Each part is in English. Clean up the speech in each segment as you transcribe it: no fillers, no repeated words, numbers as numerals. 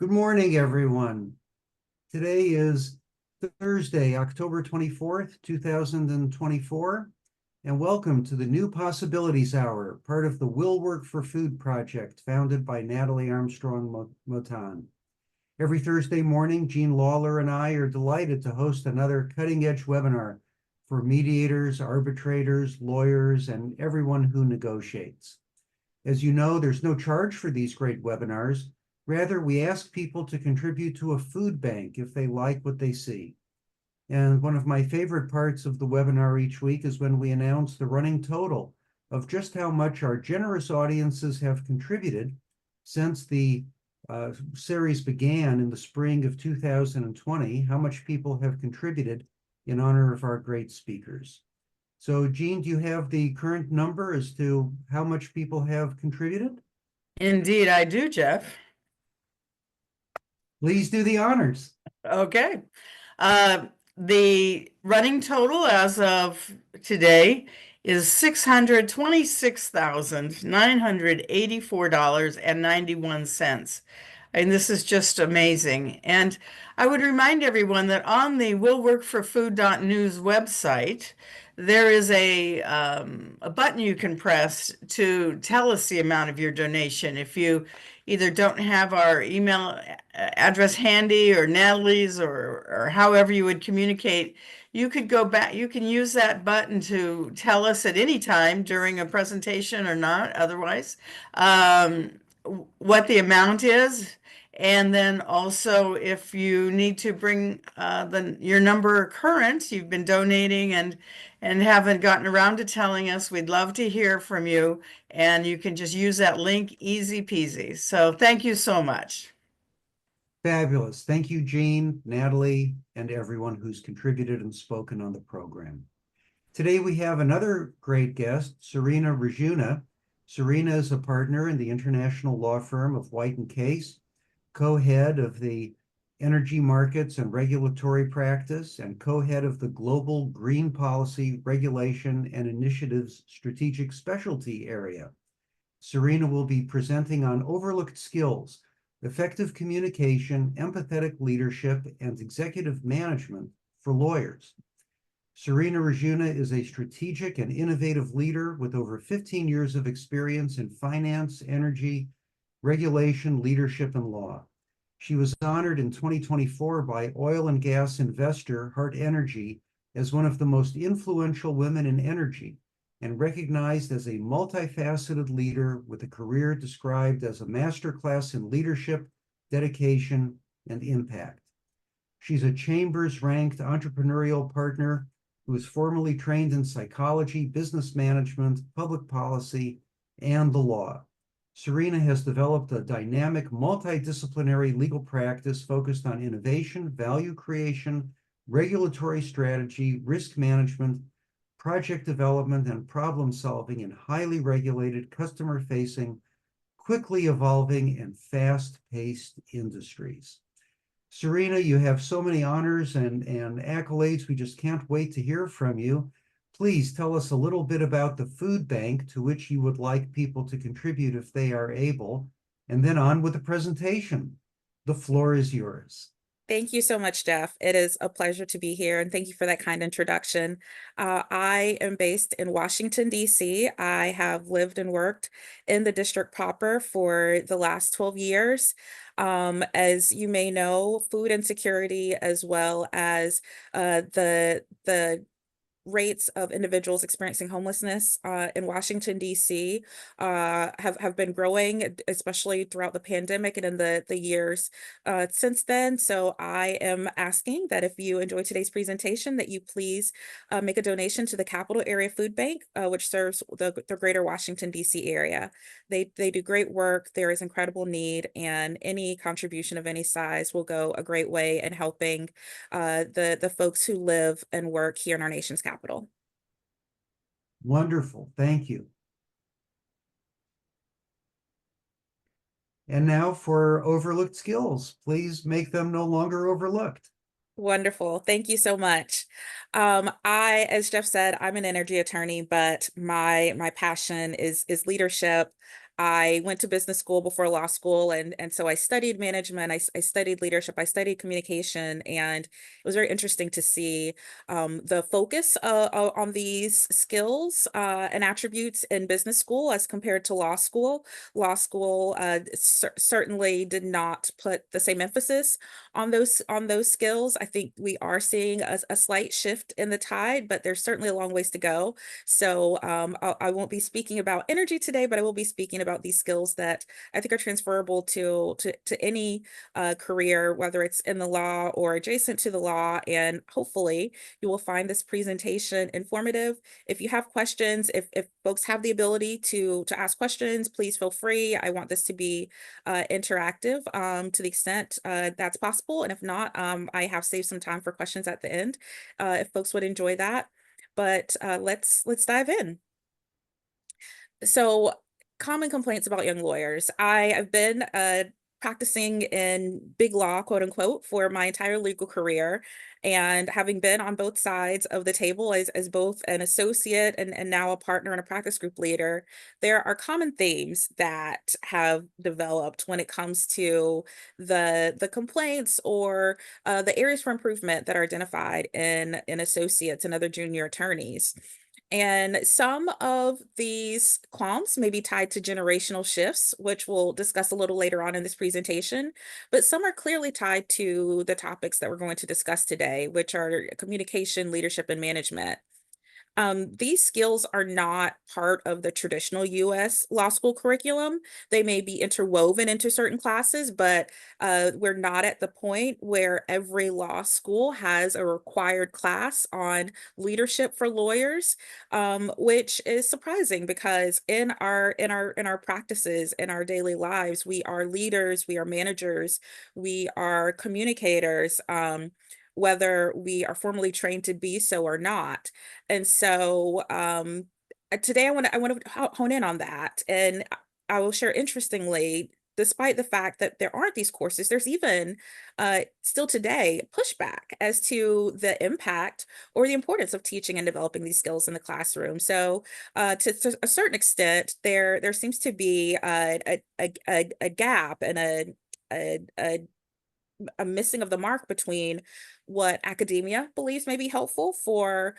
Good morning, everyone. Today is Thursday, October 24th, 2024, and welcome to the New Possibilities Hour, part of the Will Work for Food project founded by Natalie Armstrong Motan. Every Thursday morning, Jean Lawler and I are delighted to host another cutting-edge webinar for mediators, arbitrators, lawyers, and everyone who negotiates. As you know, there's no charge for these great webinars. Rather, we ask people to contribute to a food bank if they like what they see. And one of my favorite parts of the webinar each week is when we announce the running total of just how much our generous audiences have contributed since the series began in the spring of 2020, how much people have contributed in honor of our great speakers. So, Jean, do you have the current number as to how much people have contributed? Indeed, I do, Jeff. Please do the honors. Okay. The running total as of today is $626,984.91. And this is just amazing. And I would remind everyone that on the willworkforfood.news website, there is a button you can press to tell us the amount of your donation. If you either don't have our email address handy or Natalie's or however you would communicate, you could go back, you can use that button to tell us at any time during a presentation or not otherwise what the amount is. And then also if you need to bring your number current, you've been donating and haven't gotten around to telling us, we'd love to hear from you. And you can just use that link, easy peasy. So thank you so much. Fabulous. Thank you, Jean, Natalie, and everyone who's contributed and spoken on the program. Today we have another great guest, Serena Rwejuna. Serena is a partner in the international law firm of White & Case, co-head of the energy markets and regulatory practice, and co-head of the Global Green Policy Regulation and Initiatives Strategic Specialty area. Serena will be presenting on overlooked skills, effective communication, empathetic leadership, and executive management for lawyers. Serena Rwejuna is a strategic and innovative leader with over 15 years of experience in finance, energy, regulation, leadership, and law. She was honored in 2024 by oil and gas investor Hart Energy as one of the most influential women in energy and recognized as a multifaceted leader with a career described as a masterclass in leadership, dedication, and impact. She's a Chambers-ranked entrepreneurial partner who is formally trained in psychology, business management, public policy, and the law. Serena has developed a dynamic, multidisciplinary legal practice focused on innovation, value creation, regulatory strategy, risk management, project development, and problem solving in highly regulated, customer-facing, quickly evolving, and fast-paced industries. Serena, you have so many honors and accolades. We just can't wait to hear from you. Please tell us a little bit about the food bank to which you would like people to contribute if they are able, and then on with the presentation. The floor is yours. Thank you so much, Jeff. It is a pleasure to be here, and thank you for that kind introduction. I am based in Washington, D.C. I have lived and worked in the district proper for the last 12 years. As you may know, food insecurity as well as the rates of individuals experiencing homelessness in Washington, D.C. Have been growing, especially throughout the pandemic and in the years since then. So I am asking that if you enjoy today's presentation, that you please make a donation to the Capital Area Food Bank, which serves the greater Washington, D.C. area. They do great work. There is incredible need, and any contribution of any size will go a great way in helping the folks who live and work here in our nation's capital. Wonderful. Thank you. And now for overlooked skills. Please make them no longer overlooked. Wonderful. Thank you so much. As Jeff said, I'm an energy attorney, but my passion is leadership. I went to business school before law school, and so I studied management, I studied leadership, I studied communication, and it was very interesting to see the focus on these skills and attributes in business school as compared to law school. Law school certainly did not put the same emphasis on those skills. I think we are seeing a slight shift in the tide, but there's certainly a long ways to go. So I won't be speaking about energy today, but I will be speaking about these skills that I think are transferable to any career, whether it's in the law or adjacent to the law. And hopefully you will find this presentation informative. If you have questions, if folks have the ability to ask questions, please feel free. I want this to be interactive to the extent that's possible. And if not, I have saved some time for questions at the end if folks would enjoy that. But let's dive in. So, common complaints about young lawyers. I have been practicing in big law, quote unquote, for my entire legal career. And having been on both sides of the table as both an associate and now a partner and a practice group leader, there are common themes that have developed when it comes to the complaints or the areas for improvement that are identified in associates and other junior attorneys. And some of these qualms may be tied to generational shifts, which we'll discuss a little later on in this presentation, but some are clearly tied to the topics that we're going to discuss today, which are communication, leadership, and management. These skills are not part of the traditional US law school curriculum. They may be interwoven into certain classes, but we're not at the point where every law school has a required class on leadership for lawyers, which is surprising because in our practices, in our daily lives, we are leaders, we are managers, we are communicators. Whether we are formally trained to be so or not. And so today I want to hone in on that. And I will share interestingly, despite the fact that there aren't these courses, there's even still today pushback as to the impact or the importance of teaching and developing these skills in the classroom. So to a certain extent, there seems to be a gap and a missing of the mark between what academia believes may be helpful for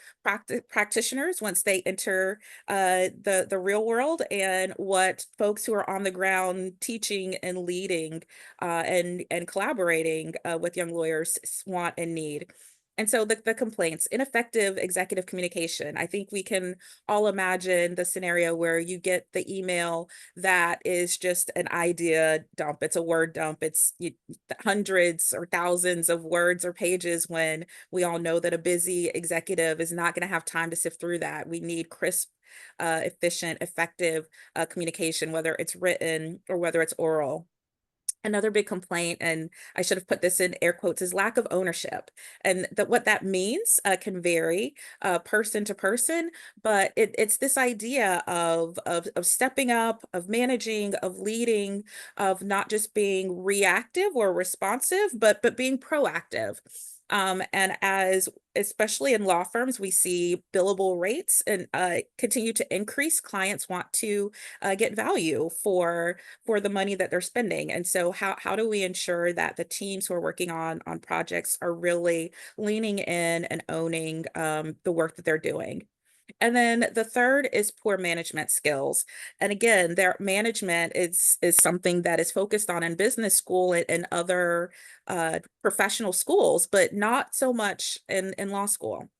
practitioners once they enter the real world, and what folks who are on the ground teaching and leading and collaborating with young lawyers want and need. And so the complaints, ineffective executive communication. I think we can all imagine the scenario where you get the email that is just an idea dump. It's a word dump. It's hundreds or thousands of words or pages, when we all know that a busy executive is not going to have time to sift through that. We need crisp, efficient, effective communication, whether it's written or whether it's oral. Another big complaint, and I should have put this in air quotes, is lack of ownership. And that what that means can vary person to person, but it's this idea of stepping up, of managing, of leading, of not just being reactive or responsive, but being proactive. And as especially in law firms, we see billable rates and continue to increase. Clients want to get value for the money that they're spending. And so how do we ensure that the teams who are working on projects are really leaning in and owning the work that they're doing? And then the third is poor management skills. And again, their management is something that is focused on in business school and other professional schools, but not so much in law school.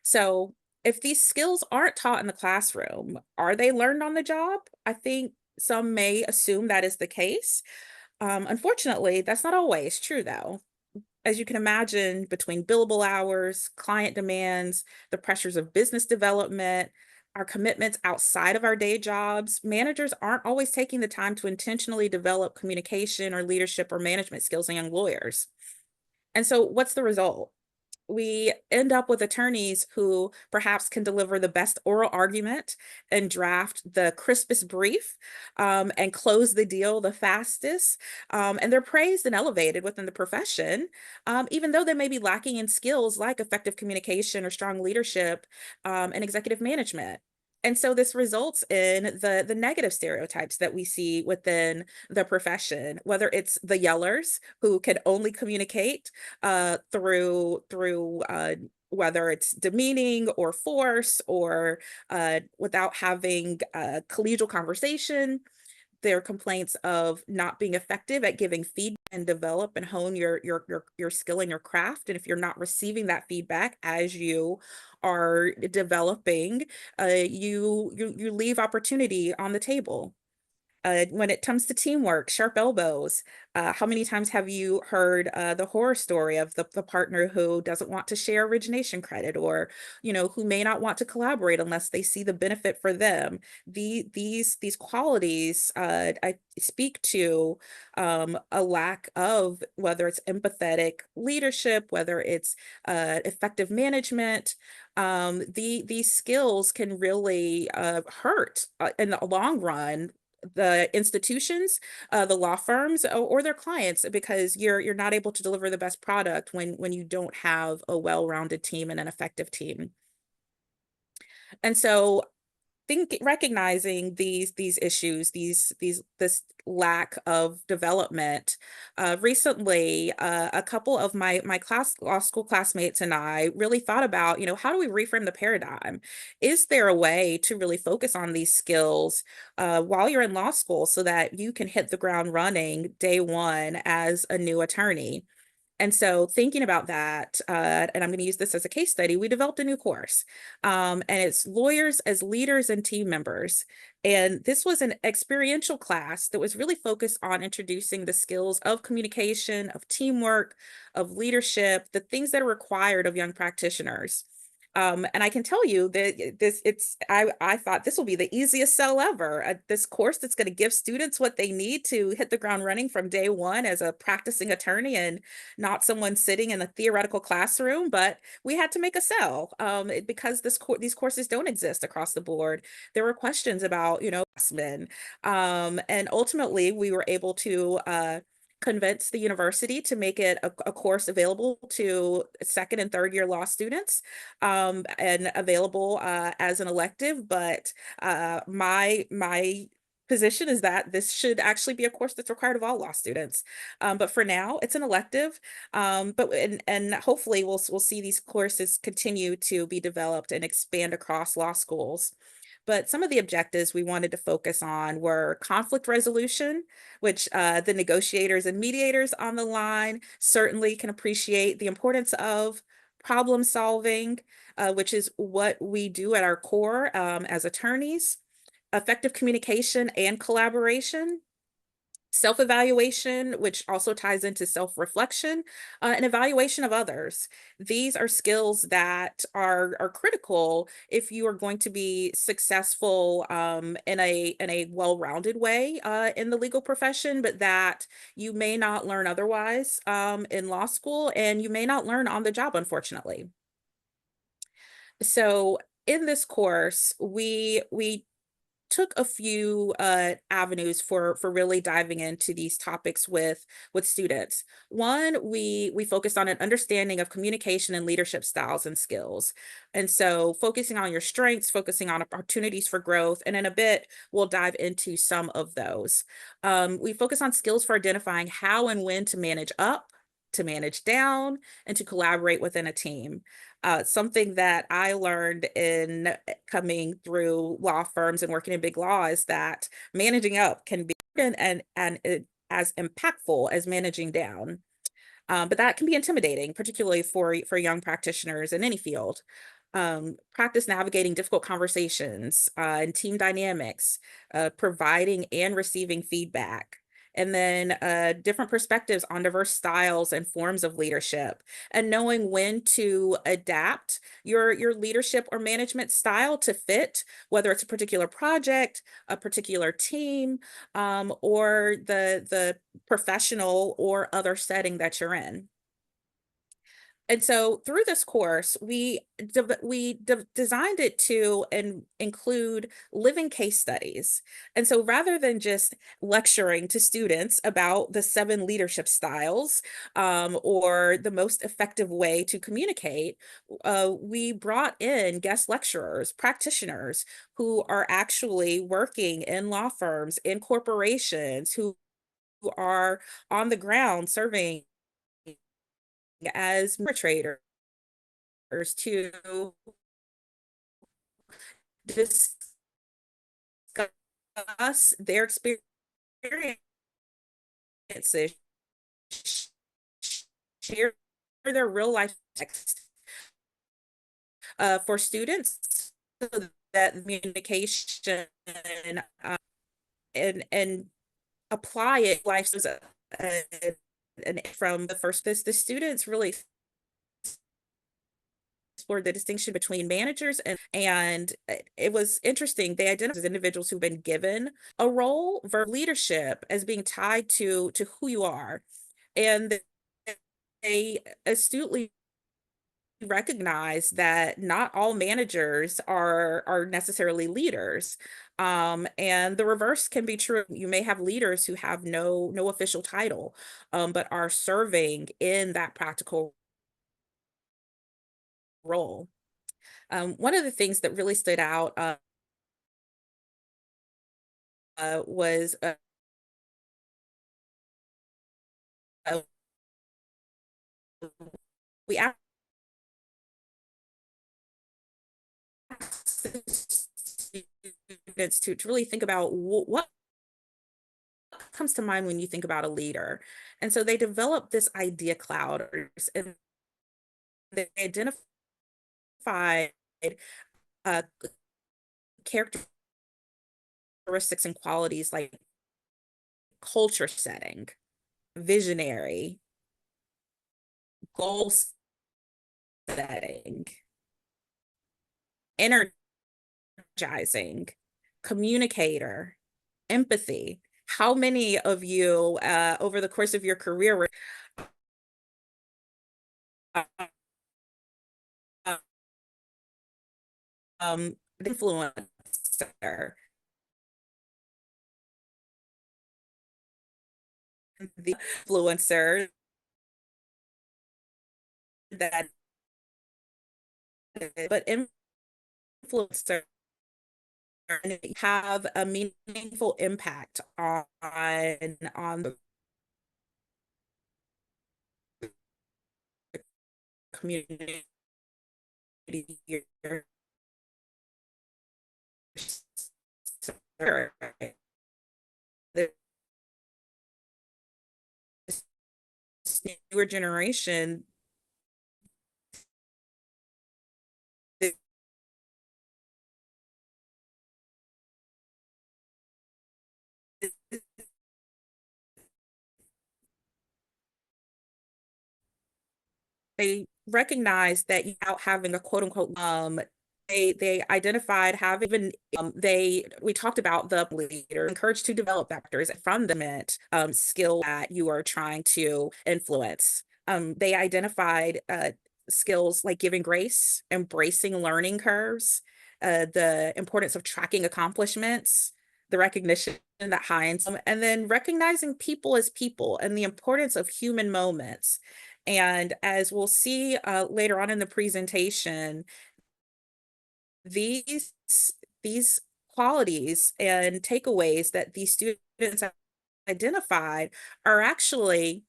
So if these skills aren't taught in the classroom, are they learned on the job? I think some may assume that is the case. Unfortunately, that's not always true, though. As you can imagine, between billable hours, client demands, the pressures of business development, our commitments outside of our day jobs, managers aren't always taking the time to intentionally develop communication or leadership or management skills in young lawyers. And so what's the result? We end up with attorneys who perhaps can deliver the best oral argument and draft the crispest brief and close the deal the fastest. And they're praised and elevated within the profession, even though they may be lacking in skills like effective communication or strong leadership and executive management. And so this results in the negative stereotypes that we see within the profession, whether it's the yellers who can only communicate through whether it's demeaning or force or without having a collegial conversation. Their complaints of not being effective at giving feedback and develop and hone your skill and your craft. And if you're not receiving that feedback as you are developing, you leave opportunity on the table. When it comes to teamwork, sharp elbows, how many times have you heard the horror story of the partner who doesn't want to share origination credit, or who may not want to collaborate unless they see the benefit for them? These qualities I speak to a lack of, whether it's empathetic leadership, whether it's effective management. These skills can really hurt in the long run the institutions, the law firms, or their clients, because you're not able to deliver the best product when you don't have a well-rounded team and an effective team. And so recognizing these issues, this lack of development. Recently, a couple of my law school classmates and I really thought about, how do we reframe the paradigm? Is there a way to really focus on these skills while you're in law school so that you can hit the ground running day one as a new attorney? And so thinking about that, and I'm going to use this as a case study, we developed a new course, and it's lawyers as leaders and team members. And this was an experiential class that was really focused on introducing the skills of communication, of teamwork, of leadership, the things that are required of young practitioners. And I can tell you that I thought this will be the easiest sell ever. This course that's going to give students what they need to hit the ground running from day one as a practicing attorney, and not someone sitting in a theoretical classroom. But we had to make a sell because these courses don't exist across the board. There were questions about, men, and ultimately we were able to convince the university to make it a course available to second and third year law students, and available as an elective. But my position is that this should actually be a course that's required of all law students. But for now, it's an elective. And hopefully we'll see these courses continue to be developed and expand across law schools. But some of the objectives we wanted to focus on were conflict resolution, which the negotiators and mediators on the line certainly can appreciate the importance of. Problem solving, which is what we do at our core as attorneys. Effective communication and collaboration. Self-evaluation, which also ties into self-reflection, and evaluation of others. These are skills that are critical if you are going to be successful in a well-rounded way in the legal profession, but that you may not learn otherwise in law school, and you may not learn on the job, unfortunately. So in this course, we took a few avenues for really diving into these topics with students. One, we focused on an understanding of communication and leadership styles and skills. And so focusing on your strengths, focusing on opportunities for growth, and in a bit, we'll dive into some of those. We focus on skills for identifying how and when to manage up, to manage down, and to collaborate within a team. Something that I learned in coming through law firms and working in big law is that managing up can be as impactful as managing down. But that can be intimidating, particularly for young practitioners in any field. Practice navigating difficult conversations and team dynamics, providing and receiving feedback, and then different perspectives on diverse styles and forms of leadership, and knowing when to adapt your leadership or management style to fit, whether it's a particular project, a particular team, or the professional or other setting that you're in. And so through this course, designed it to include living case studies. And so rather than just lecturing to students about the 7 leadership styles, or the most effective way to communicate, we brought in guest lecturers, practitioners who are actually working in law firms, in corporations, who are on the ground serving as traders to discuss their experiences, share their real life text for students, so that communication and apply it life and from the first the students really explored the distinction between managers and it was interesting. They identified as individuals who've been given a role for leadership as being tied to who you are, and they astutely recognize that not all managers are necessarily leaders, and the reverse can be true. You may have leaders who have no official title, but are serving in that practical role. One of the things that really stood out was uh, we asked students to really think about what comes to mind when you think about a leader. And so they developed this idea cloud, and they identified uh, characteristics and qualities like culture setting, visionary, goal setting, energizing, communicator, empathy. How many of you over the course of your career were influencer, the influencer that but influencer have a meaningful impact on the community. This newer generation, they recognize that without having a quote unquote they identified having even they we talked about the leader encouraged to develop vectors from the skill that you are trying to influence. They identified skills like giving grace, embracing learning curves, the importance of tracking accomplishments, the recognition that and then recognizing people as people and the importance of human moments. And as we'll see later on in the presentation, these these qualities and takeaways that these students identified are actually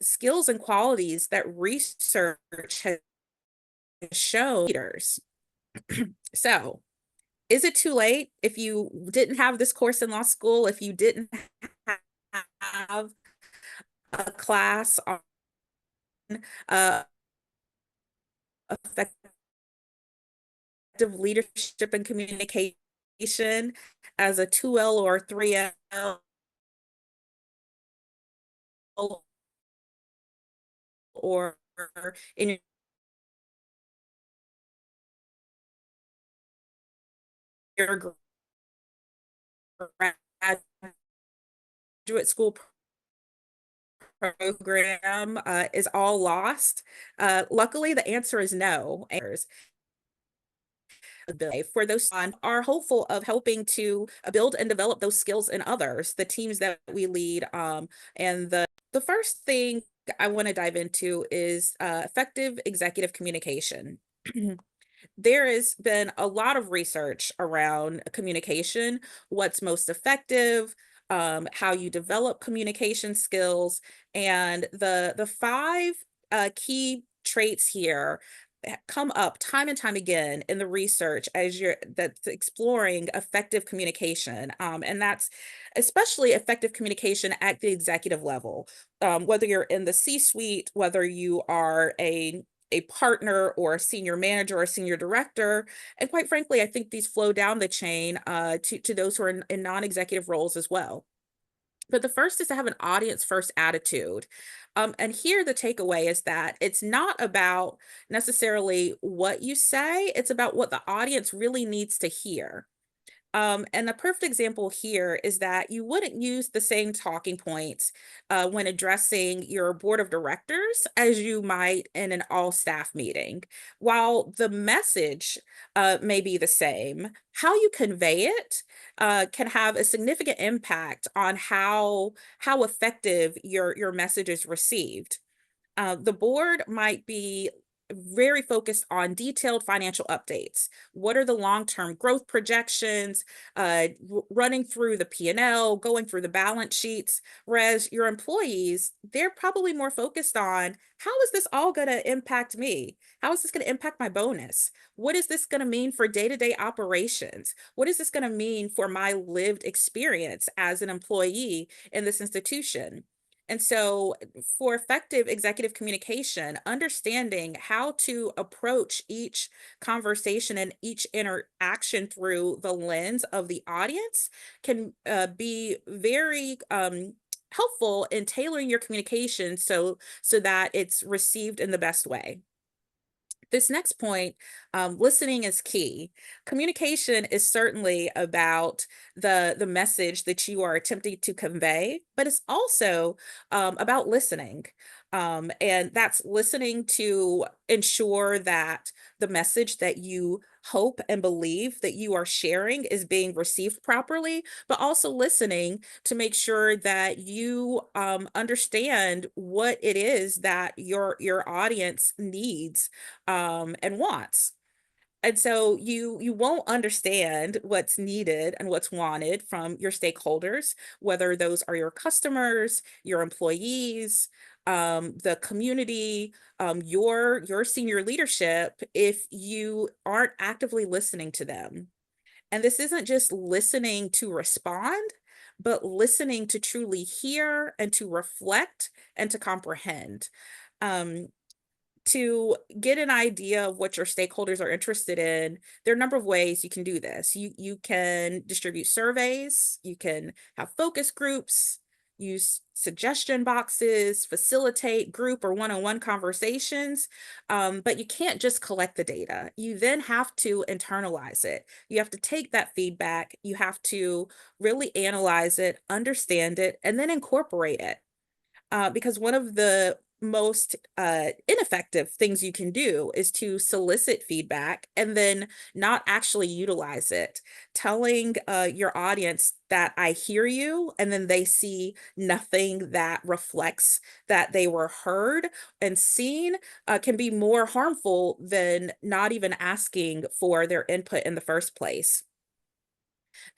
skills and qualities that research has shown leaders. So, is it too late if you didn't have this course in law school, if you didn't have a class on uh, effective leadership and communication as a 2L or 3L or in your graduate school program is all lost? Luckily, the answer is no. For those are hopeful of helping to build and develop those skills in others, the teams that we lead. And the first thing I want to dive into is effective executive communication. There has been a lot of research around communication, what's most effective, how you develop communication skills, and the five key traits here come up time and time again in the research as that's exploring effective communication, and that's especially effective communication at the executive level, whether you're in the C-suite, whether you are a partner or a senior manager or a senior director. And quite frankly, I think these flow down the chain to those who are in non-executive roles as well. But the first is to have an audience first attitude. And here the takeaway is that it's not about necessarily what you say, it's about what the audience really needs to hear. And a perfect example here is that you wouldn't use the same talking points when addressing your board of directors as you might in an all staff meeting. While the message may be the same, how you convey it can have a significant impact on how effective your message is received. The board might be very focused on detailed financial updates. What are the long-term growth projections, running through the P&L, going through the balance sheets, whereas your employees, they're probably more focused on how is this all going to impact me? How is this going to impact my bonus? What is this going to mean for day-to-day operations? What is this going to mean for my lived experience as an employee in this institution? And so, for effective executive communication, understanding how to approach each conversation and each interaction through the lens of the audience can be very helpful in tailoring your communication so that it's received in the best way. This next point, listening is key. Communication is certainly about the message that you are attempting to convey, but it's also about listening. And that's listening to ensure that the message that you hope and believe that you are sharing is being received properly, but also listening to make sure that you understand what it is that your audience needs and wants. And so you won't understand what's needed and what's wanted from your stakeholders, whether those are your customers, your employees, the community, your senior leadership, if you aren't actively listening to them. And this isn't just listening to respond, but listening to truly hear and to reflect and to comprehend. Um, to get an idea of what your stakeholders are interested in, there are a number of ways you can do this. You can distribute surveys, you can have focus groups, use suggestion boxes, facilitate group or one-on-one conversations, but you can't just collect the data. You then have to internalize it. You have to take that feedback, you have to really analyze it, understand it, and then incorporate it. Because one of the most ineffective things you can do is to solicit feedback and then not actually utilize it. Telling your audience that I hear you, and then they see nothing that reflects that they were heard and seen can be more harmful than not even asking for their input in the first place.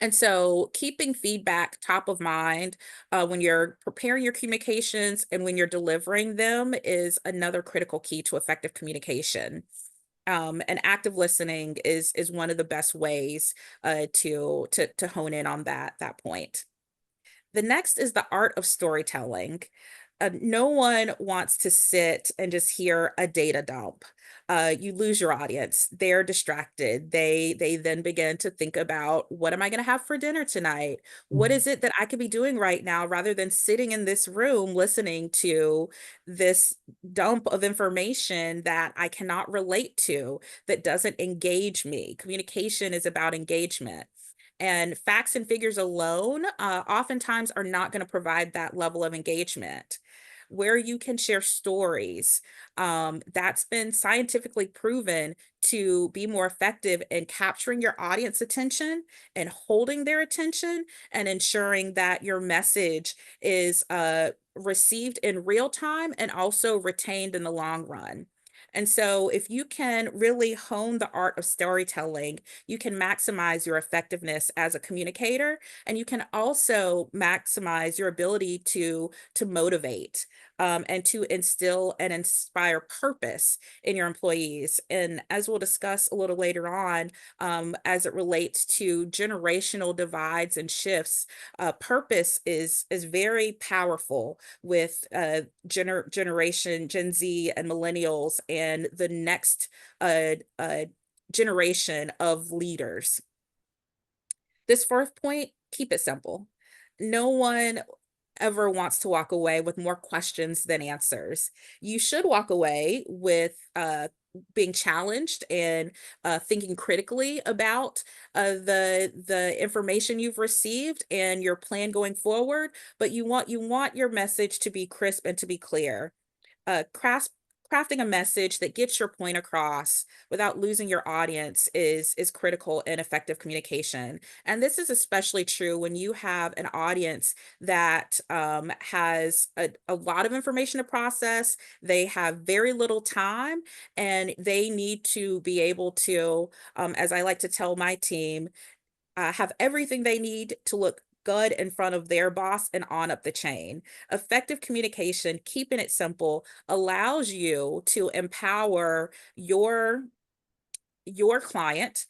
And so keeping feedback top of mind when you're preparing your communications and when you're delivering them is another critical key to effective communication. And active listening is one of the best ways to hone in on that point. The next is the art of storytelling. No one wants to sit and just hear a data dump. You lose your audience. They're distracted. They then begin to think about, what am I going to have for dinner tonight? What is it that I could be doing right now rather than sitting in this room listening to this dump of information that I cannot relate to, that doesn't engage me. Communication is about engagement. And facts and figures alone oftentimes are not going to provide that level of engagement. where you can share stories. That's been scientifically proven to be more effective in capturing your audience attention and holding their attention and ensuring that your message is received in real time and also retained in the long run. And so, if you can really hone the art of storytelling, you can maximize your effectiveness as a communicator, and you can also maximize your ability to motivate and to instill and inspire purpose in your employees. And as we'll discuss a little later on, as it relates to generational divides and shifts, purpose is very powerful with generation Gen Z and millennials and the next generation of leaders. This fourth point, keep it simple. No one ever wants to walk away with more questions than answers. You should walk away with being challenged and thinking critically about the information you've received and your plan going forward. But you want your message to be crisp and to be clear. Crafting a message that gets your point across without losing your audience is critical in effective communication. And this is especially true when you have an audience that has a lot of information to process. They have very little time, and they need to be able to, as I like to tell my team, have everything they need to look good in front of their boss and on up the chain. Effective communication, keeping it simple, allows you to empower your client,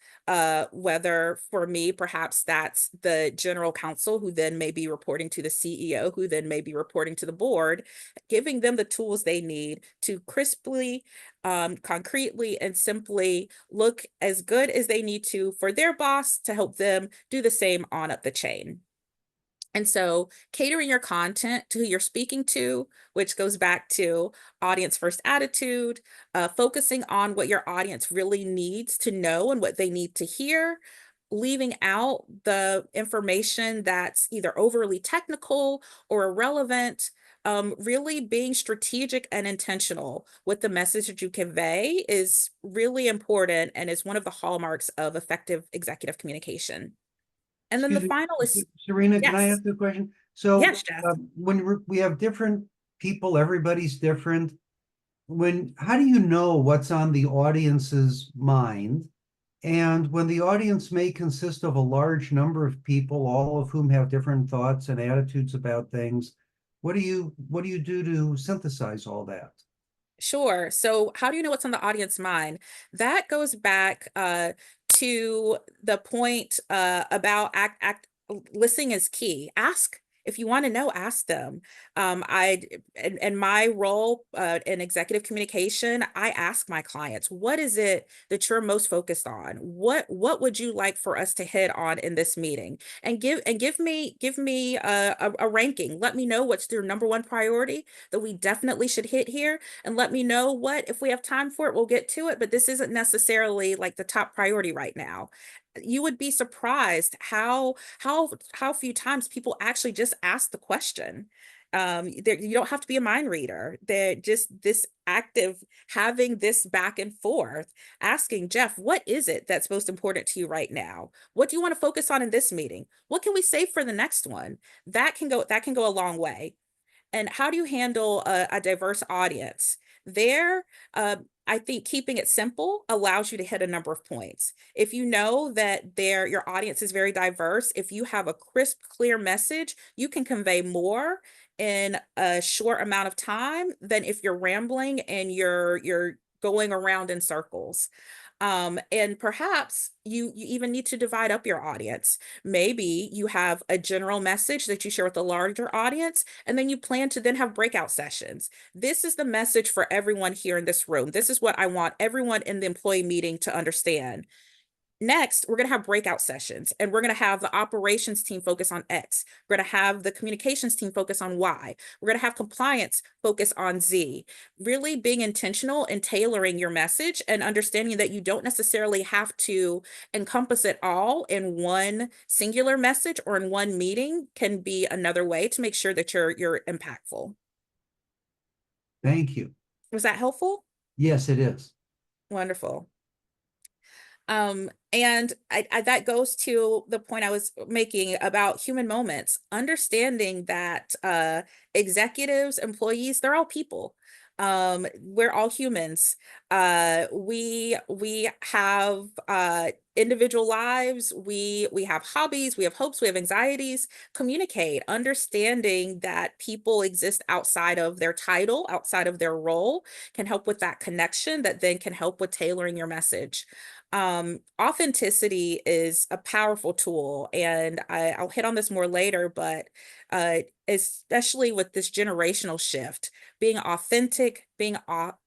whether for me, perhaps that's the general counsel who then may be reporting to the CEO, who then may be reporting to the board, giving them the tools they need to crisply, concretely, and simply look as good as they need to for their boss to help them do the same on up the chain. And so catering your content to who you're speaking to, which goes back to audience first attitude, focusing on what your audience really needs to know and what they need to hear, leaving out the information that's either overly technical or irrelevant. Really being strategic and intentional with the message that you convey is really important and is one of the hallmarks of effective executive communication. And then the Excuse final me, is, Serena, can I yes, ask you a question? So yes, Jeff. when we have different people, everybody's different. How do you know what's on the audience's mind? And when the audience may consist of a large number of people, all of whom have different thoughts and attitudes about things, what do you do to synthesize all that? Sure. So how do you know what's on the audience mind? That goes back to the point about listening is key. Ask if you want to know, ask them. In my role in executive communication, I ask my clients, what is it that you're most focused on? What would you like for us to hit on in this meeting? And give me a ranking. Let me know what's their number one priority that we definitely should hit here, and let me know what, if we have time for it, we'll get to it, but this isn't necessarily like the top priority right now. You would be surprised how few times people actually just ask the question. You don't have to be a mind reader. They're just this active, having this back and forth, asking, Jeff, what is it that's most important to you right now? What do you want to focus on in this meeting? What can we save for the next one? That can go a long way. And how do you handle a diverse audience? There, I think keeping it simple allows you to hit a number of points. If you know that your audience is very diverse, if you have a crisp, clear message, you can convey more in a short amount of time than if you're rambling and you're going around in circles. And perhaps you even need to divide up your audience. Maybe you have a general message that you share with a larger audience, and then you plan to then have breakout sessions. This is the message for everyone here in this room. This is what I want everyone in the employee meeting to understand. Next, we're going to have breakout sessions, and we're going to have the operations team focus on X. We're going to have the communications team focus on Y. We're going to have compliance focus on Z. Really being intentional and tailoring your message and understanding that you don't necessarily have to encompass it all in one singular message or in one meeting can be another way to make sure that you're impactful. Thank you. Was that helpful? Yes, it is. Wonderful. And that goes to the point I was making about human moments, understanding that executives, employees, they're all people. We're all humans. We have individual lives, we have hobbies, we have hopes, we have anxieties. Communicate, understanding that people exist outside of their title, outside of their role, can help with that connection that then can help with tailoring your message. Authenticity is a powerful tool, and I'll hit on this more later, but especially with this generational shift, being authentic, being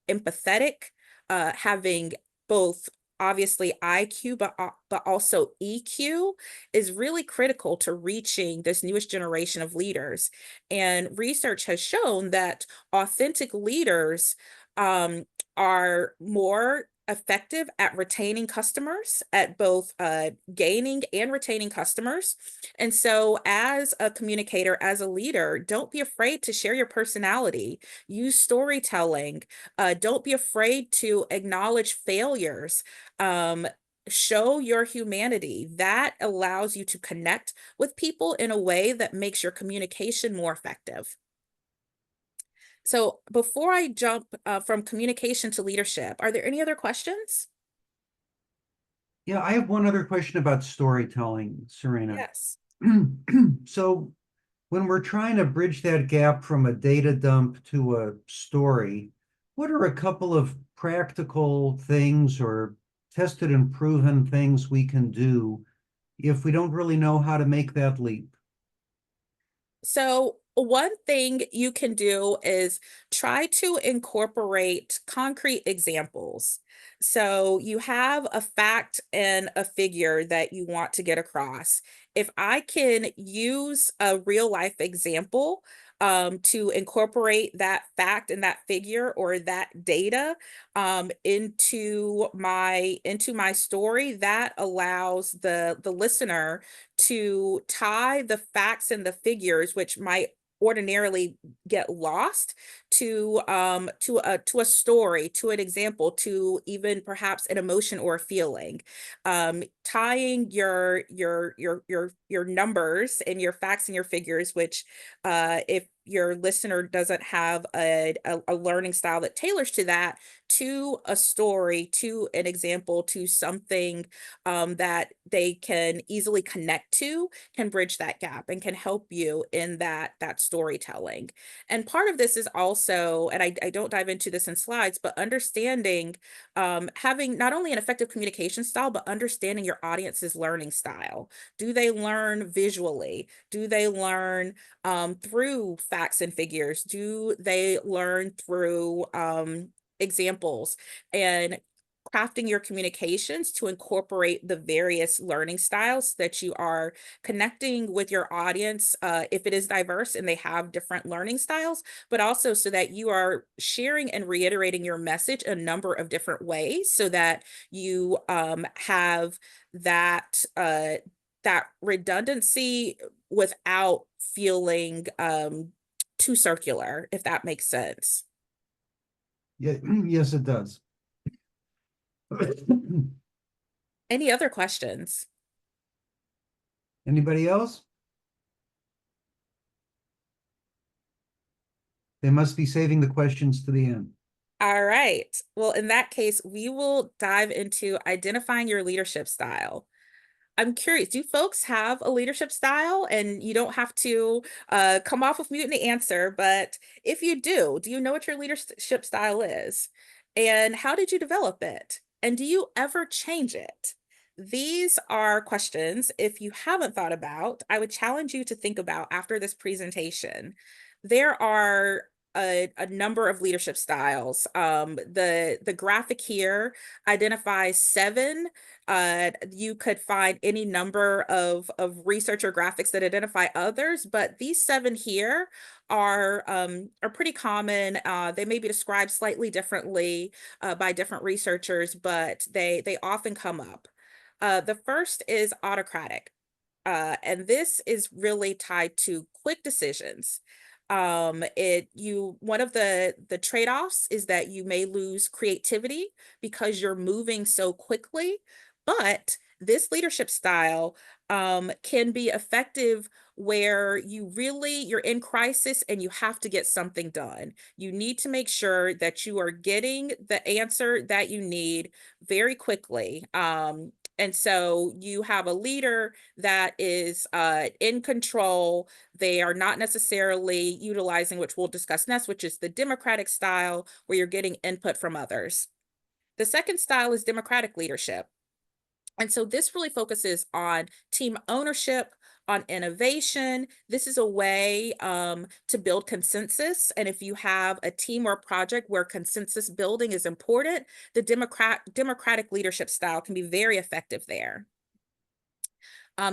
empathetic, having both obviously IQ, but also EQ is really critical to reaching this newest generation of leaders. And research has shown that authentic leaders are more effective at retaining customers, at both gaining and retaining customers. And so, as a communicator, as a leader, don't be afraid to share your personality, use storytelling, don't be afraid to acknowledge failures. Show your humanity. That allows you to connect with people in a way that makes your communication more effective. So before I jump from communication to leadership, are there any other questions? Yeah, I have one other question about storytelling, Serena. Yes. So when we're trying to bridge that gap from a data dump to a story, what are a couple of practical things or tested and proven things we can do if we don't really know how to make that leap? So one thing you can do is try to incorporate concrete examples. So you have a fact and a figure that you want to get across. If I can use a real life example to incorporate that fact and that figure or that data into my story, that allows the listener to tie the facts and the figures, which might ordinarily get lost, to a story, to an example, to even perhaps an emotion or a feeling. Tying your numbers and your facts and your figures, which if your listener doesn't have a learning style that tailors to that, to a story, to an example, to something that they can easily connect to, can bridge that gap and can help you in that storytelling. And part of this is also, and I don't dive into this in slides, but understanding having not only an effective communication style, but understanding your audience's learning style. Do they learn visually? Do they learn through facts and figures? Do they learn through examples? And crafting your communications to incorporate the various learning styles so that you are connecting with your audience if it is diverse and they have different learning styles, but also so that you are sharing and reiterating your message a number of different ways so that you have that redundancy without feeling too circular, if that makes sense. Yeah, yes, it does. Any other questions? Anybody else? They must be saving the questions to the end. All right. Well, in that case, we will dive into identifying your leadership style. I'm curious, do folks have a leadership style? And you don't have to come off with mute and answer, but if you do you know what your leadership style is? And how did you develop it? And do you ever change it? These are questions, if you haven't thought about, I would challenge you to think about after this presentation. There are a number of leadership styles. The graphic here identifies 7. You could find any number of research or graphics that identify others, but these 7 here are pretty common. They may be described slightly differently by different researchers, but they often come up. The first is autocratic, and this is really tied to quick decisions. One of the trade-offs is that you may lose creativity because you're moving so quickly, but this leadership style can be effective where you're in crisis and you have to get something done. You need to make sure that you are getting the answer that you need very quickly. And so you have a leader that is in control. They are not necessarily utilizing, which we'll discuss next, which is the democratic style, where you're getting input from others. The second style is democratic leadership. And so this really focuses on team ownership, on innovation. This is a way to build consensus. And if you have a team or a project where consensus building is important, the democratic leadership style can be very effective there.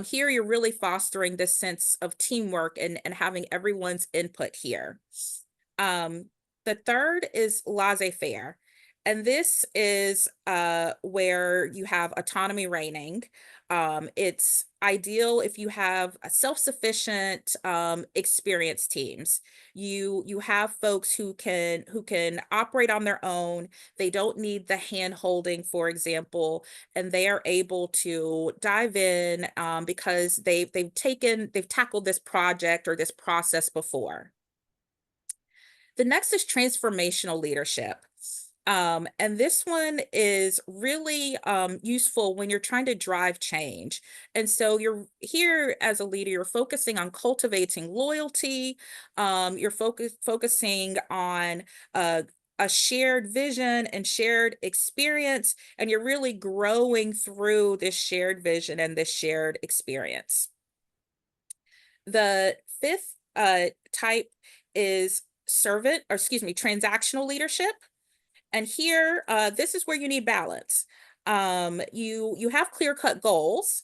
Here, you're really fostering this sense of teamwork and having everyone's input here. The third is laissez-faire. And this is where you have autonomy reigning. It's ideal if you have a self-sufficient, experienced teams. You have folks who can operate on their own. They don't need the hand holding, for example, and they are able to dive in because they've tackled this project or this process before. The next is transformational leadership. And this one is really useful when you're trying to drive change. And so you're here as a leader, you're focusing on cultivating loyalty. You're focusing on a shared vision and shared experience, and you're really growing through this shared vision and this shared experience. The fifth type is transactional leadership. And here, this is where you need balance. You have clear-cut goals,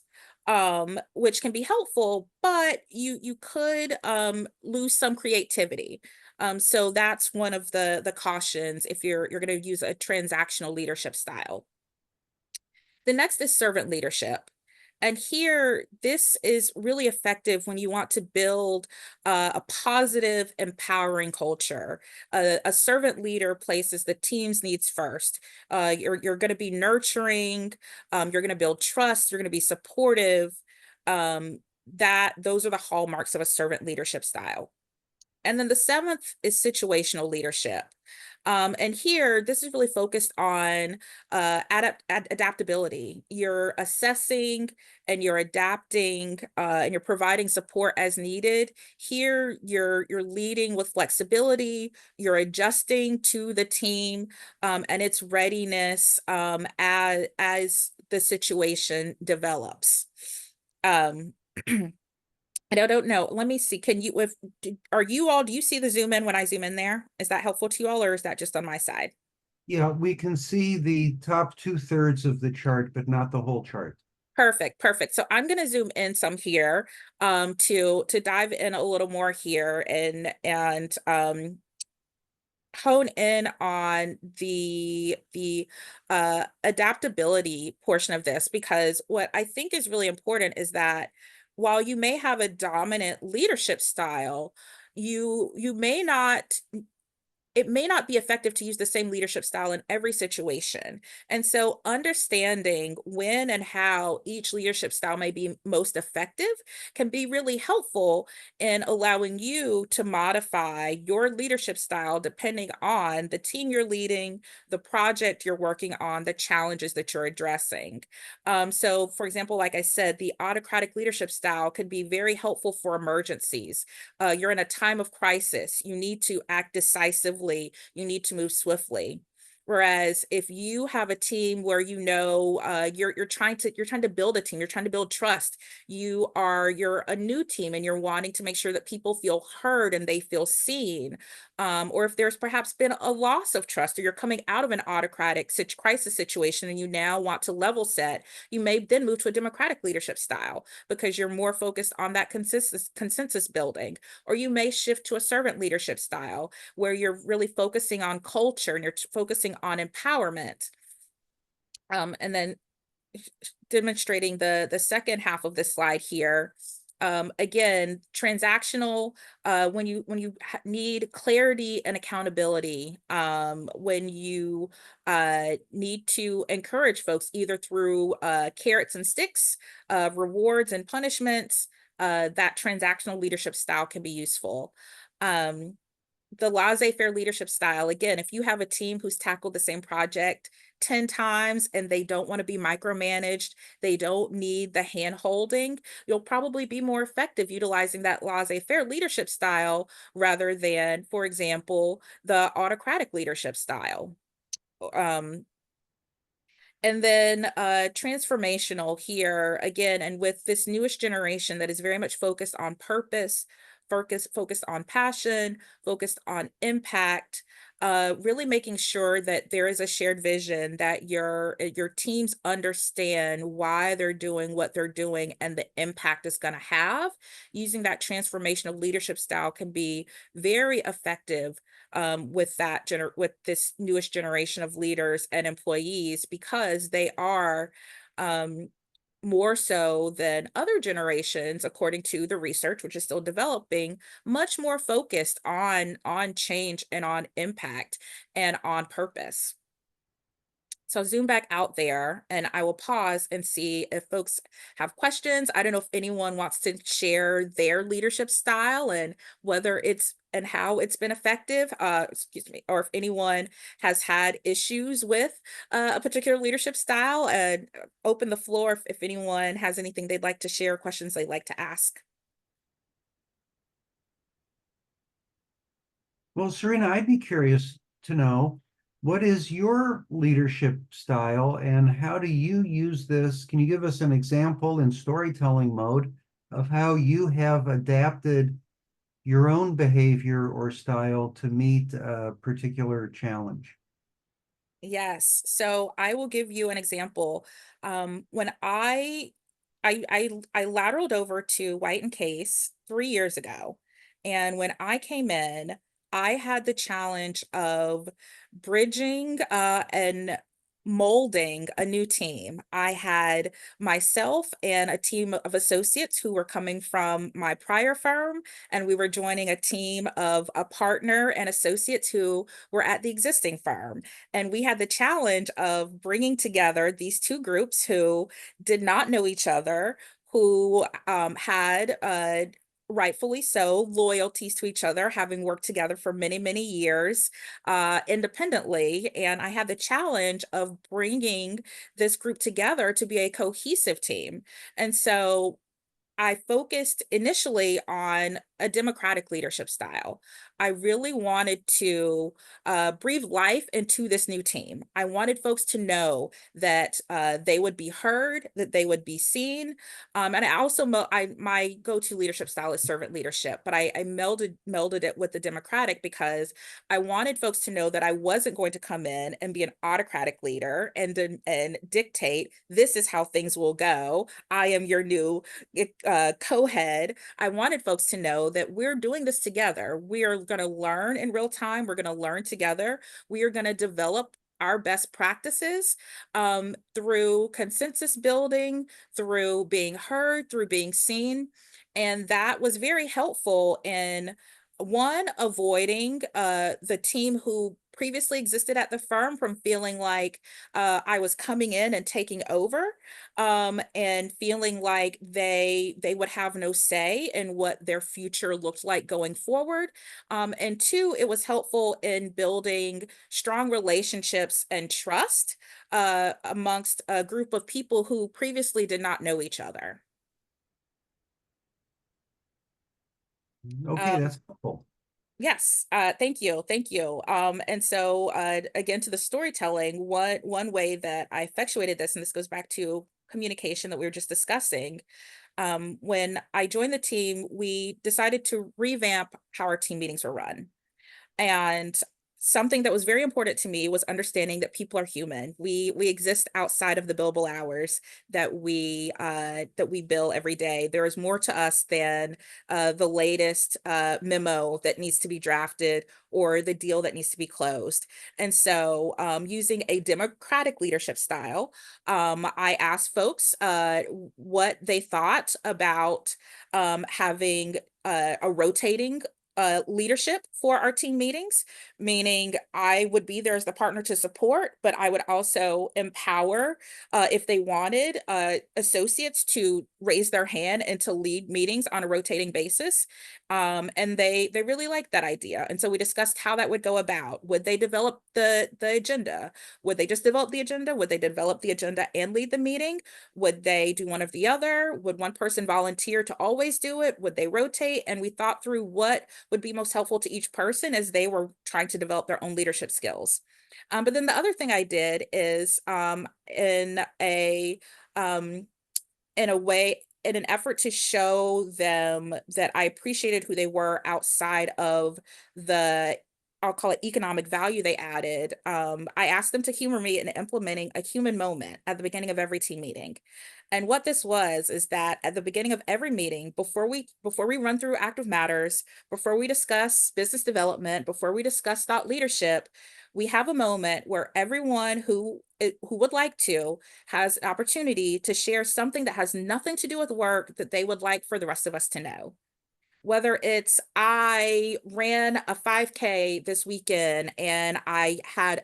which can be helpful, but you could lose some creativity. So that's one of the cautions if you're going to use a transactional leadership style. The next is servant leadership. And here, this is really effective when you want to build a positive, empowering culture. A servant leader places the team's needs first. You're going to be nurturing. You're going to build trust. You're going to be supportive. Those are the hallmarks of a servant leadership style. And then the seventh is situational leadership. And here, this is really focused on adaptability. You're assessing and you're adapting and you're providing support as needed. Here, you're leading with flexibility. You're adjusting to the team and its readiness as the situation develops. I don't know. Let me see. Do you see the zoom in when I zoom in there? Is that helpful to you all, or is that just on my side? Yeah, we can see the top 2/3 of the chart, but not the whole chart. Perfect. So I'm going to zoom in some here to dive in a little more here and hone in on the adaptability portion of this, because what I think is really important is that while you may have a dominant leadership style, it may not be effective to use the same leadership style in every situation. And so understanding when and how each leadership style may be most effective can be really helpful in allowing you to modify your leadership style depending on the team you're leading, the project you're working on, the challenges that you're addressing. So for example, like I said, the autocratic leadership style could be very helpful for emergencies. You're in a time of crisis. You need to act decisively. You need to move swiftly. Whereas if you have a team where you're trying to build a team, you're trying to build trust, you're a new team and you're wanting to make sure that people feel heard and they feel seen. Or if there's perhaps been a loss of trust, or you're coming out of an autocratic crisis situation and you now want to level set, you may then move to a democratic leadership style because you're more focused on that consensus building. Or you may shift to a servant leadership style where you're really focusing on culture and you're focusing on empowerment. And then demonstrating the second half of this slide here, Again, transactional, when you need clarity and accountability, when you need to encourage folks either through carrots and sticks, rewards and punishments, that transactional leadership style can be useful. Um, the laissez-faire leadership style, again, if you have a team who's tackled the same project 10 times and they don't want to be micromanaged, they don't need the hand holding, you'll probably be more effective utilizing that laissez-faire leadership style rather than, for example, the autocratic leadership style. Um, and then transformational here again, and with this newest generation that is very much focused on purpose, focused on passion, focused on impact, really making sure that there is a shared vision, that your teams understand why they're doing what they're doing and the impact it's going to have. Using that transformational leadership style can be very effective with with this newest generation of leaders and employees, because they are um, more so than other generations, according to the research, which is still developing, much more focused on change and on impact and on purpose. So I'll zoom back out there and I will pause and see if folks have questions. I don't know if anyone wants to share their leadership style and whether it's and how it's been effective, excuse me, or if anyone has had issues with a particular leadership style, and open the floor if anyone has anything they'd like to share, questions they'd like to ask. Well, Serena, I'd be curious to know, what is your leadership style and how do you use this? Can you give us an example in storytelling mode of how you have adapted your own behavior or style to meet a particular challenge? Yes. So I will give you an example. When I lateraled over to White and Case 3 years ago, and when I came in, I had the challenge of bridging and molding a new team. I had myself and a team of associates who were coming from my prior firm, and we were joining a team of a partner and associates who were at the existing firm. And we had the challenge of bringing together these two groups who did not know each other, who had rightfully so loyalties to each other, having worked together for many, many years independently. And I had the challenge of bringing this group together to be a cohesive team. And so I focused initially on a democratic leadership style. I really wanted to breathe life into this new team. I wanted folks to know that they would be heard, that they would be seen. And I also, my go-to leadership style is servant leadership, but I melded it with the democratic because I wanted folks to know that I wasn't going to come in and be an autocratic leader and dictate, this is how things will go. I am your new co-head. I wanted folks to know that we're doing this together. We are going to learn in real time. We're going to learn together. We are going to develop our best practices through consensus building, through being heard, through being seen. And that was very helpful in one, avoiding the team who previously existed at the firm from feeling like I was coming in and taking over, and feeling like they would have no say in what their future looked like going forward. And two, it was helpful in building strong relationships and trust amongst a group of people who previously did not know each other. Okay, Um, that's helpful. Yes, thank you, thank you. And so again, to the storytelling, one way that I effectuated this, and this goes back to communication that we were just discussing. When I joined the team, we decided to revamp how our team meetings were run. And something that was very important to me was understanding that people are human. We exist outside of the billable hours that we bill every day. There is more to us than the latest memo that needs to be drafted or the deal that needs to be closed. And so, using a democratic leadership style, I asked folks what they thought about having a rotating leadership for our team meetings, meaning I would be there as the partner to support, but I would also empower if they wanted associates to raise their hand and to lead meetings on a rotating basis. And they really liked that idea. And so we discussed how that would go about. Would they develop the agenda? Would they just develop the agenda? Would they develop the agenda and lead the meeting? Would they do one of the other? Would one person volunteer to always do it? Would they rotate? And we thought through what would be most helpful to each person as they were trying to develop their own leadership skills. But then the other thing I did is in a way, in an effort to show them that I appreciated who they were outside of the, I'll call it economic value they added. I asked them to humor me in implementing a human moment at the beginning of every team meeting. And what this was is that at the beginning of every meeting, before we run through active matters, before we discuss business development, before we discuss thought leadership, we have a moment where everyone who would like to has an opportunity to share something that has nothing to do with work that they would like for the rest of us to know. Whether it's I ran a 5K this weekend and I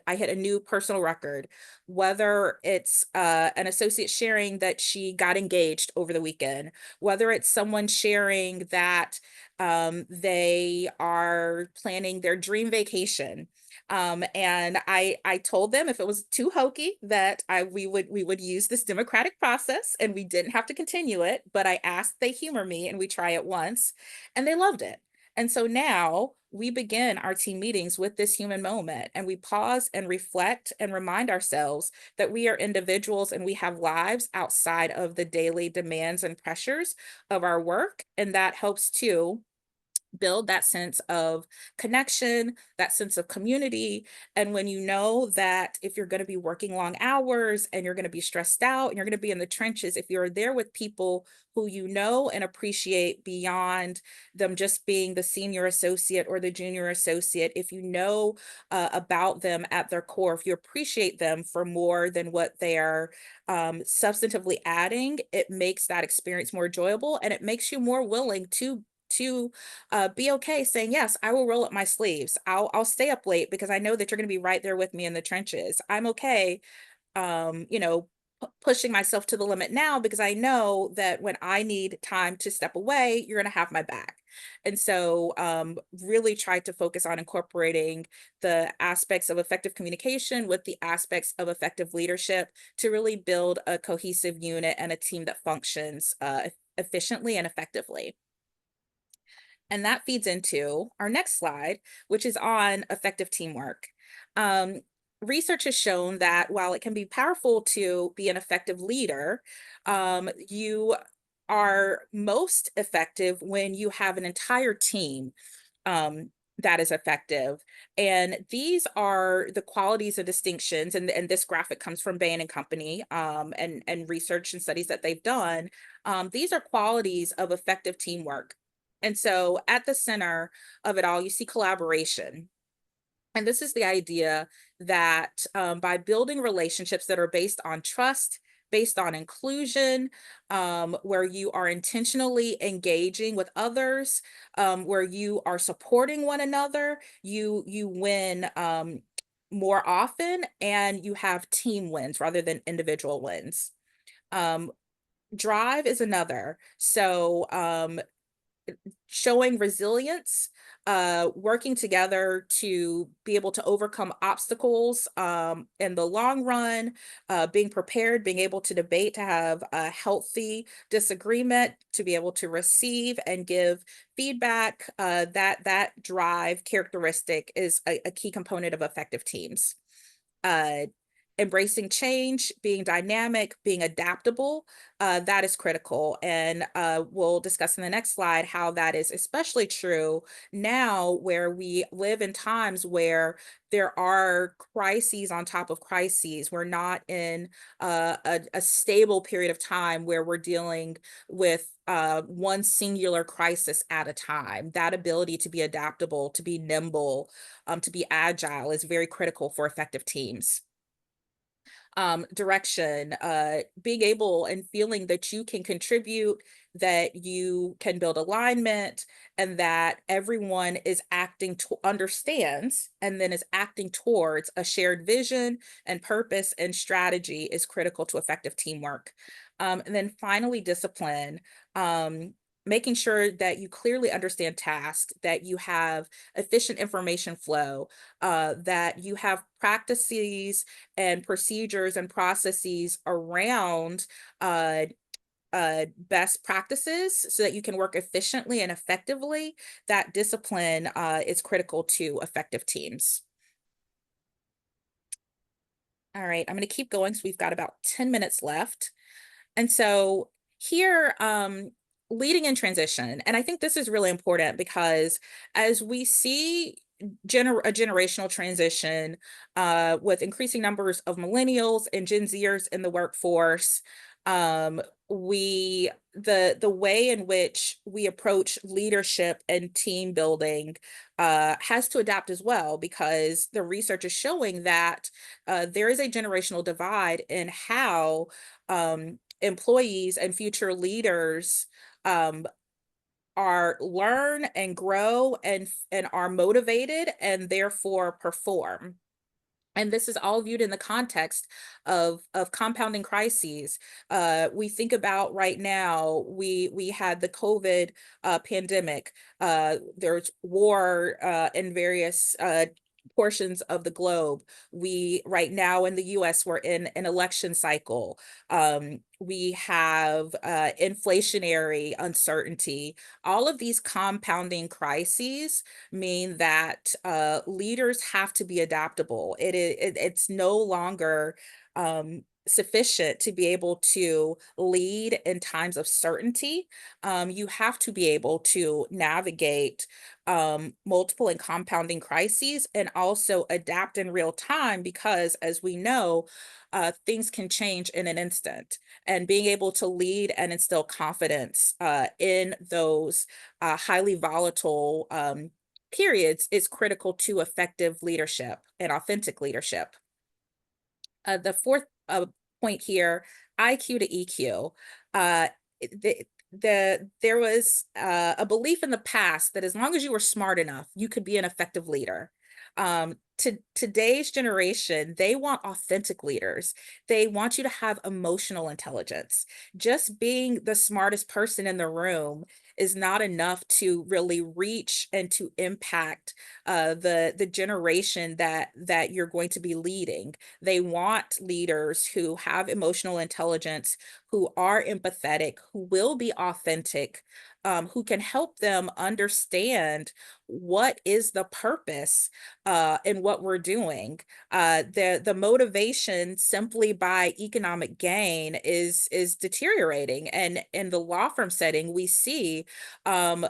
hit a new personal record, whether it's an associate sharing that she got engaged over the weekend, whether it's someone sharing that they are planning their dream vacation. And I told them if it was too hokey that we would use this democratic process and we didn't have to continue it, but I asked they humor me and we try it once, and they loved it. And so now we begin our team meetings with this human moment, and we pause and reflect and remind ourselves that we are individuals and we have lives outside of the daily demands and pressures of our work, and that helps to build that sense of connection, that sense of community. And when you know that if you're going to be working long hours and you're going to be stressed out and you're going to be in the trenches, if you're there with people who you know and appreciate beyond them just being the senior associate or the junior associate, if you know about them at their core, if you appreciate them for more than what they are substantively adding, it makes that experience more enjoyable, and it makes you more willing to be okay saying, yes, I will roll up my sleeves. I'll stay up late because I know that you're going to be right there with me in the trenches. I'm okay, pushing myself to the limit now because I know that when I need time to step away, you're going to have my back. And so really try to focus on incorporating the aspects of effective communication with the aspects of effective leadership to really build a cohesive unit and a team that functions efficiently and effectively. And that feeds into our next slide, which is on effective teamwork. Research has shown that while it can be powerful to be an effective leader, you are most effective when you have an entire team that is effective. And these are the qualities and distinctions, and this graphic comes from Bain and Company and research and studies that they've done. These are qualities of effective teamwork. And so at the center of it all, you see collaboration. And this is the idea that by building relationships that are based on trust, based on inclusion, where you are intentionally engaging with others, where you are supporting one another, you win more often, and you have team wins rather than individual wins. Drive is another. So showing resilience, working together to be able to overcome obstacles in the long run, being prepared, being able to debate, to have a healthy disagreement, to be able to receive and give feedback. That drive characteristic is a key component of effective teams. embracing change, being dynamic, being adaptable, that is critical. And we'll discuss in the next slide how that is especially true now, where we live in times where there are crises on top of crises. We're not in a stable period of time where we're dealing with one singular crisis at a time. That ability to be adaptable, to be nimble, to be agile is very critical for effective teams. Direction, being able and feeling that you can contribute, that you can build alignment, and that everyone is acting to understands and then is acting towards a shared vision and purpose and strategy is critical to effective teamwork. And then finally, discipline. Making sure that you clearly understand tasks, that you have efficient information flow, that you have practices and procedures and processes around best practices so that you can work efficiently and effectively. That discipline is critical to effective teams. All right, I'm going to keep going. So we've got about 10 minutes left. And so here, leading in transition, and I think this is really important because as we see a generational transition with increasing numbers of millennials and Gen Zers in the workforce, the way in which we approach leadership and team building has to adapt as well, because the research is showing that there is a generational divide in how employees and future leaders are learn and grow and are motivated and therefore perform. And this is all viewed in the context of compounding crises. We think about right now, we had the COVID pandemic. There's war in various portions of the globe. We right now in the US, we're in an election cycle. We have inflationary uncertainty. All of these compounding crises mean that leaders have to be adaptable. It's no longer sufficient to be able to lead in times of certainty. You have to be able to navigate multiple and compounding crises and also adapt in real time, because as we know, things can change in an instant. And being able to lead and instill confidence in those highly volatile periods is critical to effective leadership and authentic leadership. The fourth point here, IQ to EQ. There was a belief in the past that as long as you were smart enough, you could be an effective leader. Today's generation, they want authentic leaders. They want you to have emotional intelligence. Just being the smartest person in the room is not enough to really reach and to impact the generation that you're going to be leading. They want leaders who have emotional intelligence, who are empathetic, who will be authentic, who can help them understand what is the purpose in what we're doing. The motivation simply by economic gain is deteriorating. And in the law firm setting, we see law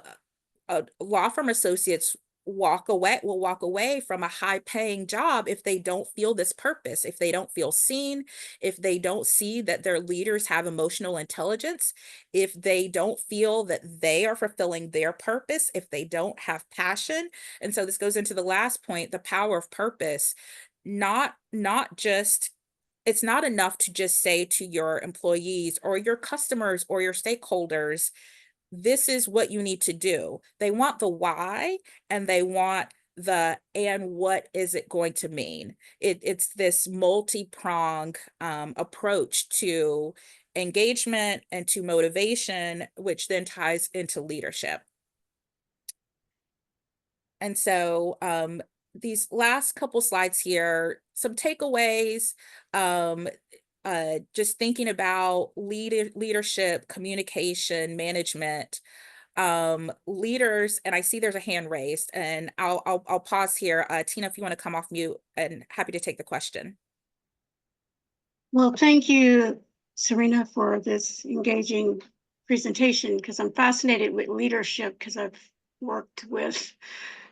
firm associates will walk away from a high paying job if they don't feel this purpose, if they don't feel seen, if they don't see that their leaders have emotional intelligence, if they don't feel that they are fulfilling their purpose, if they don't have passion. And so this goes into the last point, the power of purpose. Not just It's not enough to just say to your employees or your customers or your stakeholders, this is what you need to do. They want the why, and they want the and what is it going to mean. It's this multi-pronged approach to engagement and to motivation, which then ties into leadership. And so these last couple slides here, some takeaways, just thinking about leadership, communication, management, leaders. And I see there's a hand raised, and I'll pause here. Tina, if you want to come off mute, and happy to take the question. Well, thank you, Serena, for this engaging presentation, because I'm fascinated with leadership, because I've worked with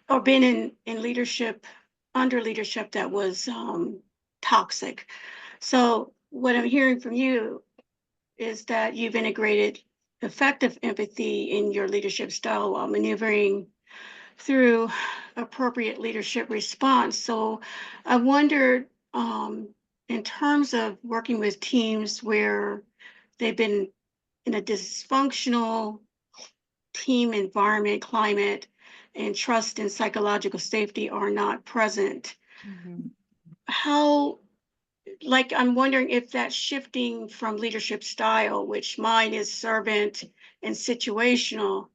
or been in leadership, under leadership that was toxic. So what I'm hearing from you is that you've integrated effective empathy in your leadership style while maneuvering through appropriate leadership response. So I wondered, in terms of working with teams where they've been in a dysfunctional team environment, climate, and trust and psychological safety are not present, Mhm. how, like, I'm wondering if that shifting from leadership style, which mine is servant and situational,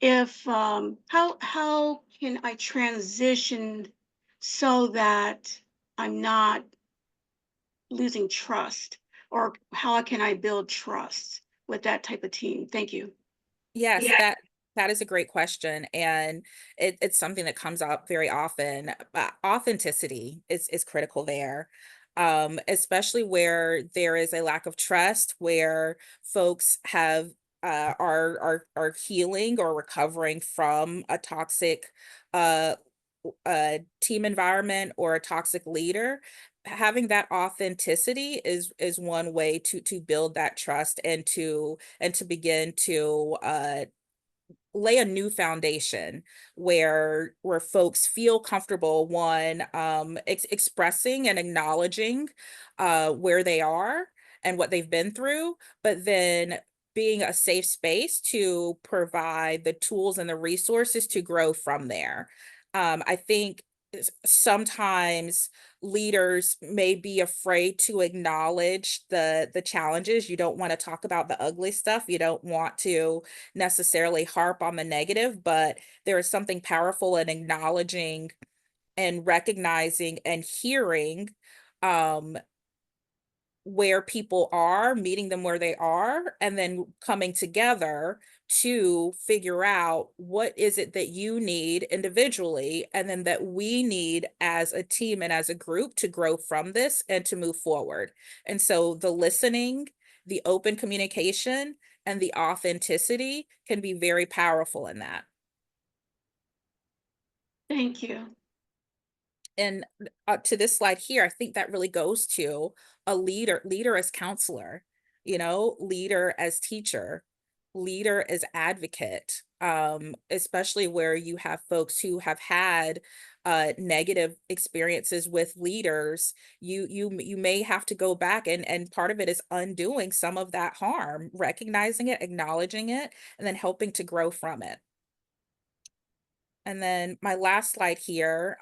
if how can I transition so that I'm not losing trust, or how can I build trust with that type of team? Thank you. Yes, that is a great question, and it's something that comes up very often. Authenticity is critical there, especially where there is a lack of trust, where folks have are healing or recovering from a toxic uh team environment or a toxic leader. Having that authenticity is one way to build that trust and to begin to lay a new foundation where folks feel comfortable, one, expressing and acknowledging where they are and what they've been through, but then being a safe space to provide the tools and the resources to grow from there. I think sometimes leaders may be afraid to acknowledge the challenges. You don't want to talk about the ugly stuff. You don't want to necessarily harp on the negative, but there is something powerful in acknowledging and recognizing and hearing um where people are, meeting them where they are, and then coming together to figure out what is it that you need individually, and then that we need as a team and as a group to grow from this and to move forward. And so the listening, the open communication, and the authenticity can be very powerful in that. Thank you. And to this slide here, I think that really goes to a leader as counselor, leader as teacher, leader as advocate, especially where you have folks who have had negative experiences with leaders. You may have to go back, and part of it is undoing some of that harm, recognizing it, acknowledging it, and then helping to grow from it. And then my last slide here,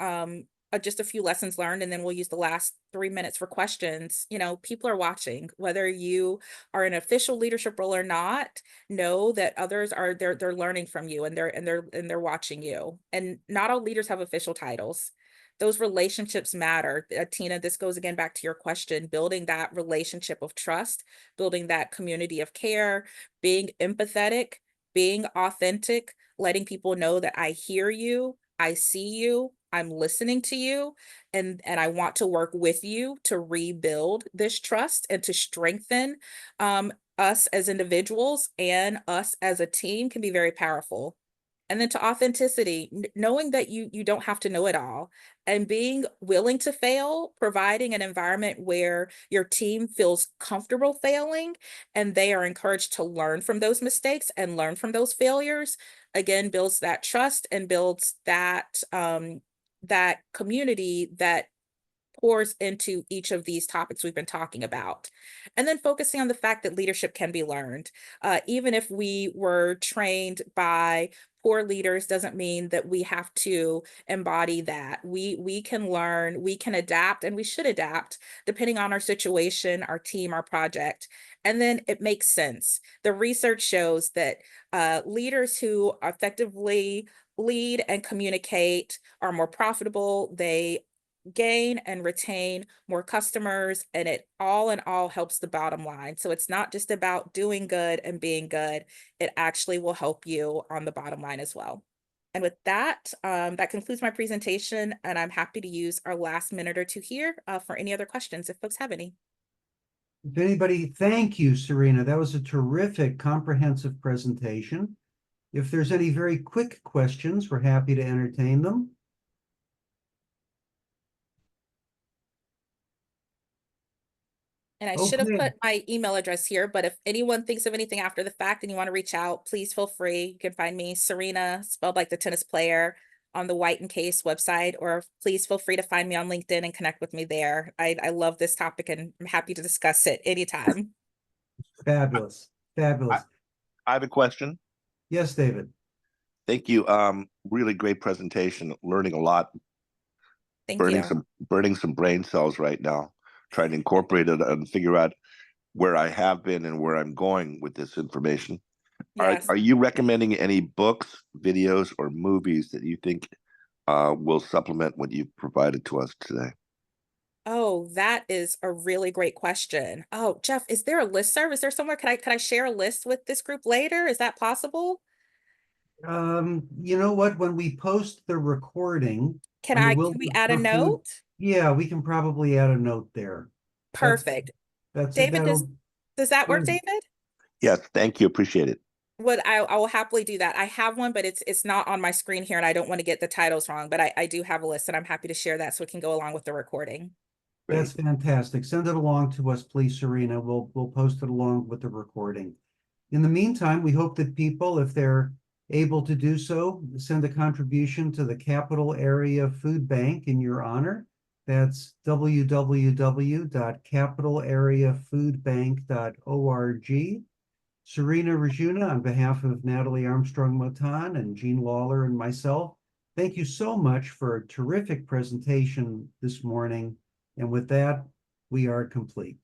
just a few lessons learned, and then we'll use the last 3 minutes for questions. People are watching, whether you are in an official leadership role or not. Know that others are they're learning from you, and they're watching you. And not all leaders have official titles. Those relationships matter. Tina, this goes again back to your question, building that relationship of trust, building that community of care, being empathetic, being authentic, letting people know that I hear you, I see you, I'm listening to you, and I want to work with you to rebuild this trust and to strengthen us as individuals and us as a team can be very powerful. And then to authenticity, knowing that you don't have to know it all, and being willing to fail, providing an environment where your team feels comfortable failing and they are encouraged to learn from those mistakes and learn from those failures, again, builds that trust and builds that community that pours into each of these topics we've been talking about. And then focusing on the fact that leadership can be learned. Even if we were trained by poor leaders, doesn't mean that we have to embody that. We can learn, we can adapt, and we should adapt depending on our situation, our team, our project. And then it makes sense. The research shows that leaders who effectively lead and communicate are more profitable. They gain and retain more customers, and it all in all helps the bottom line. So it's not just about doing good and being good, it actually will help you on the bottom line as well. And with that, that concludes my presentation, and I'm happy to use our last minute or two here for any other questions if folks have any. If anybody, thank you, Serena. That was a terrific, comprehensive presentation. If there's any very quick questions, we're happy to entertain them. And I should have Okay. put my email address here, but if anyone thinks of anything after the fact and you want to reach out, please feel free. You can find me, Serena, spelled like the tennis player, on the White and Case website, or please feel free to find me on LinkedIn and connect with me there. I love this topic and I'm happy to discuss it anytime. Fabulous. Fabulous. I have a question. Yes, David. Thank you. Really great presentation. Learning a lot. Thank burning you. some brain cells right now. Trying to incorporate it and figure out where I have been and where I'm going with this information. Yes. Are you recommending any books, videos, or movies that you think will supplement what you've provided to us today? Oh, that is a really great question. Oh, Jeff, is there a listserv? Is there somewhere? Could I share a list with this group later? Is that possible? You know what? When we post the recording Can on the can we add a Food, note? yeah, we can probably add a note there. Perfect. That's it. David, does that work, David? Yes, thank you. Appreciate it. I will happily do that. I have one, but it's not on my screen here, and I don't want to get the titles wrong. But I do have a list, and I'm happy to share that so it can go along with the recording. That's fantastic. Send it along to us, please, Serena. We'll post it along with the recording. In the meantime, we hope that people, if they're able to do so, send a contribution to the Capital Area Food Bank in your honor. That's www.capitalareafoodbank.org. Serena Rwejuna, on behalf of Natalie Armstrong-Motan and Jean Lawler and myself, thank you so much for a terrific presentation this morning. And with that, we are complete.